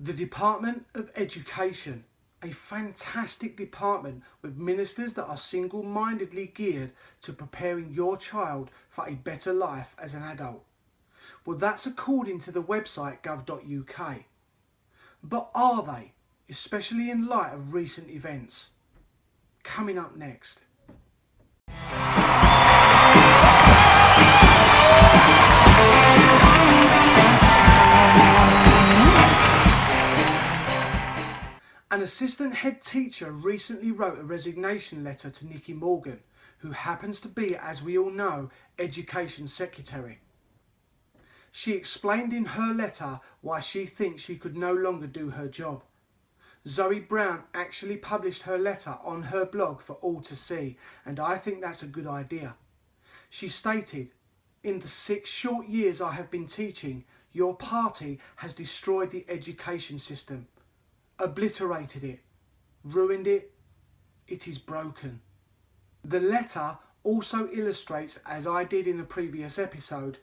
The Department of Education, a fantastic department with ministers that are single-mindedly geared to preparing your child for a better life as an adult. Well, that's according to the website gov.uk. But are they, especially in light of recent events? Coming up next. An assistant head teacher recently wrote a resignation letter to Nicky Morgan, who happens to be, as we all know, Education Secretary. She explained in her letter why she thinks she could no longer do her job. Zoe Brown actually published her letter on her blog for all to see, and I think that's a good idea. She stated, "In the 6 short years I have been teaching, your party has destroyed the education system. Obliterated it, ruined it, it is broken." The letter also illustrates, as I did in a previous episode,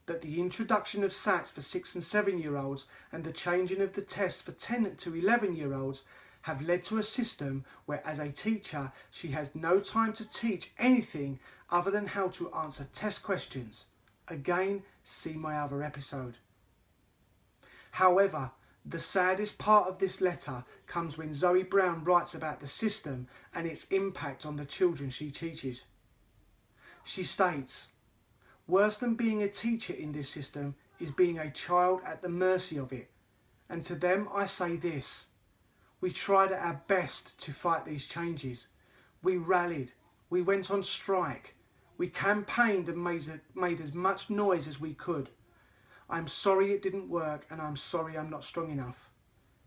that the introduction of SATs for 6 and 7-year-olds and the changing of the tests for 10 to 11-year-olds have led to a system where, as a teacher, she has no time to teach anything other than how to answer test questions. Again, see my other episode. However, the saddest part of this letter comes when Zoe Brown writes about the system and its impact on the children she teaches. She states, "Worse than being a teacher in this system is being a child at the mercy of it. And to them I say this: we tried at our best to fight these changes. We rallied, we went on strike, we campaigned and made as much noise as we could. I'm sorry it didn't work, and I'm sorry I'm not strong enough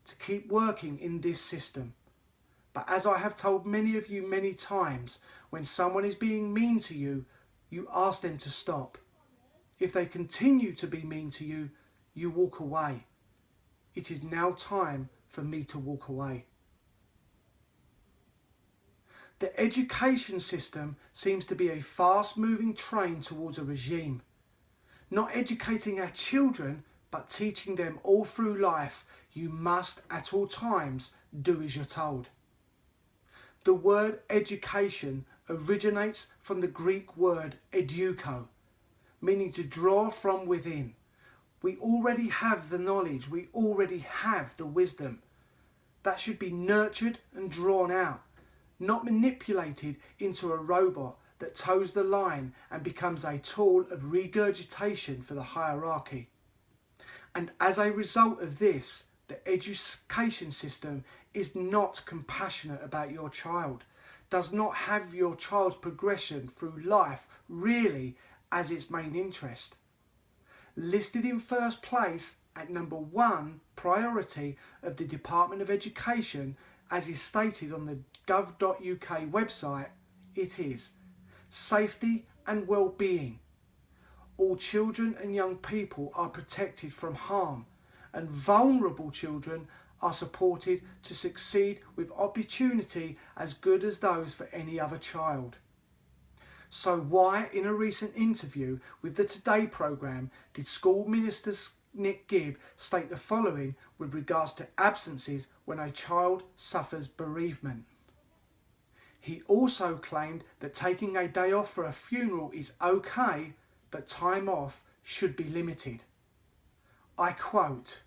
to keep working in this system. But as I have told many of you many times, when someone is being mean to you, you ask them to stop. If they continue to be mean to you, you walk away. It is now time for me to walk away." The education system seems to be a fast-moving train towards a regime. Not educating our children, but teaching them all through life. You must at all times do as you're told. The word education originates from the Greek word eduko, meaning to draw from within. We already have the knowledge, we already have the wisdom. That should be nurtured and drawn out, not manipulated into a robot that toes the line and becomes a tool of regurgitation for the hierarchy. And as a result of this, the education system is not compassionate about your child, does not have your child's progression through life really as its main interest. Listed in first place at number 1 priority of the Department of Education, as is stated on the gov.uk website, it is safety and well-being. All children and young people are protected from harm, and vulnerable children are supported to succeed with opportunity as good as those for any other child. So why, in a recent interview with the Today programme, did School Minister Nick Gibb state the following with regards to absences when a child suffers bereavement? He also claimed that taking a day off for a funeral is okay, but time off should be limited. I quote,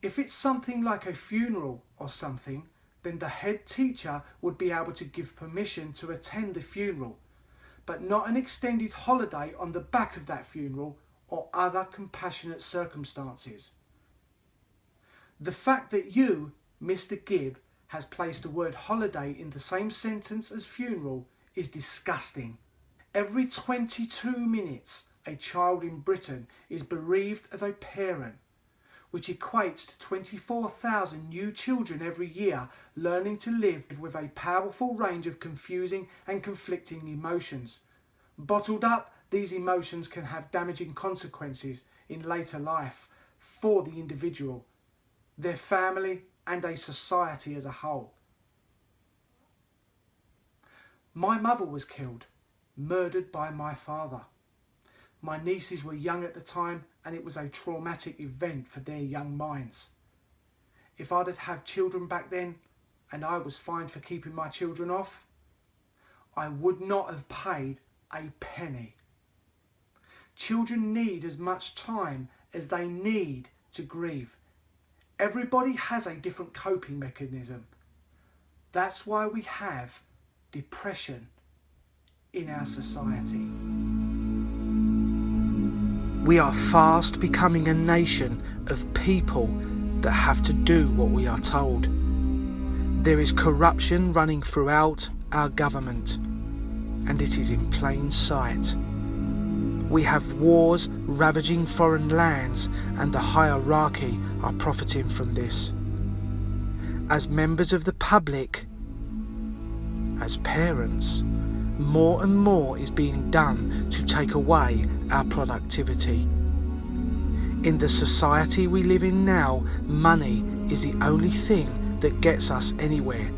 "If it's something like a funeral or something, then the head teacher would be able to give permission to attend the funeral, but not an extended holiday on the back of that funeral or other compassionate circumstances." The fact that you, Mr. Gibb, has placed the word holiday in the same sentence as funeral is disgusting. Every 22 minutes, a child in Britain is bereaved of a parent, which equates to 24,000 new children every year learning to live with a powerful range of confusing and conflicting emotions. Bottled up, these emotions can have damaging consequences in later life for the individual, their family, and a society as a whole. My mother was killed, murdered by my father. My nieces were young at the time, and it was a traumatic event for their young minds. if I'd have children back then and I was fined for keeping my children off, I would not have paid a penny. Children need as much time as they need to grieve. Everybody has a different coping mechanism. That's why we have depression in our society. We are fast becoming a nation of people that have to do what we are told. There is corruption running throughout our government, and it is in plain sight. We have wars ravaging foreign lands, and the hierarchy are profiting from this. As members of the public, as parents, more and more is being done to take away our productivity. In the society we live in now, money is the only thing that gets us anywhere.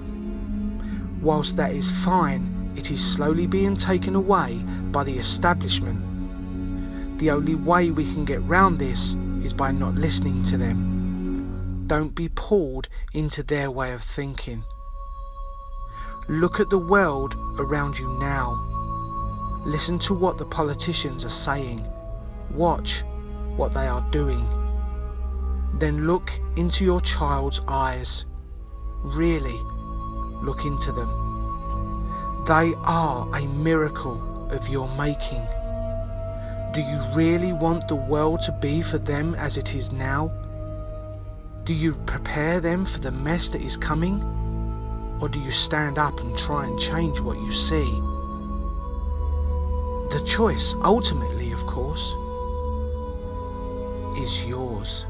Whilst that is fine, it is slowly being taken away by the establishment. The only way we can get round this is by not listening to them. Don't be pulled into their way of thinking. Look at the world around you now. Listen to what the politicians are saying. Watch what they are doing. Then look into your child's eyes. Really look into them. They are a miracle of your making. Do you really want the world to be for them as it is now? Do you prepare them for the mess that is coming? Or do you stand up and try and change what you see? The choice, ultimately, of course, is yours.